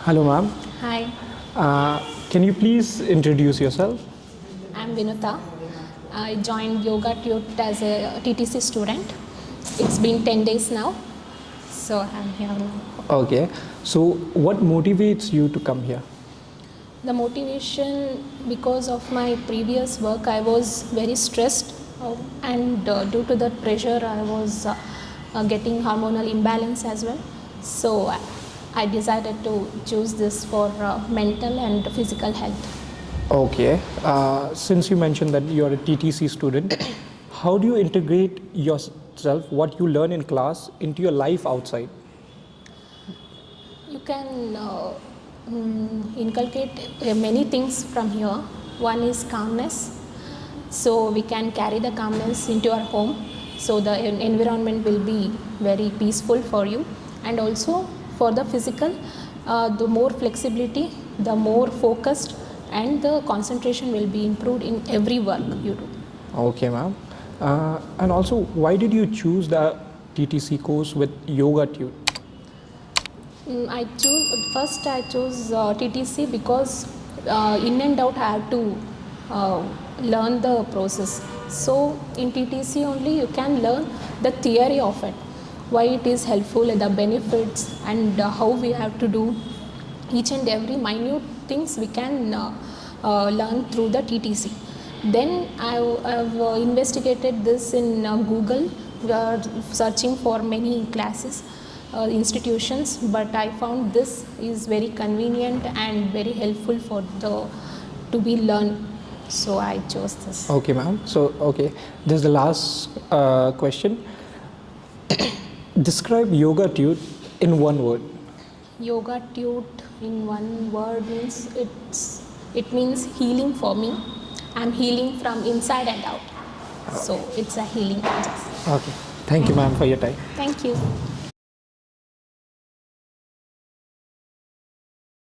Hello, ma'am. Hi, Can you please introduce yourself? I'm Vinutha. I joined YogaTute as a TTC student. It's been 10 days now, so I'm here now. Okay. So, what motivates you to come here? The motivation, because of my previous work, I was very stressed, and due to that pressure, I was getting hormonal imbalance as well. So I decided to choose this for mental and physical health. Okay. Since you mentioned that you're a TTC student, how do you integrate yourself, what you learn in class, into your life outside? You can inculcate many things from here. One is calmness. So we can carry the calmness into our home. So the environment will be very peaceful for you. And also for the physical, the more flexibility, the more focused, and the concentration will be improved in every work you do. Okay, ma'am. And also, why did you choose the TTC course with YogaTute? I chose TTC because in and out I have to learn the process. So in TTC only you can learn the theory of it, why it is helpful, the benefits, and how we have to do each and every minute things we can learn through the TTC. Then I have investigated this in Google. We are searching for many classes, institutions, but I found this is very convenient and very helpful for the to be learned. So I chose this. Okay, ma'am. So, okay, this is the last question. Describe YogaTute in one word. YogaTute in one word means it means healing for me. I'm healing from inside and out. So it's a healing process. Okay. Thank you, ma'am, for your time. Thank you.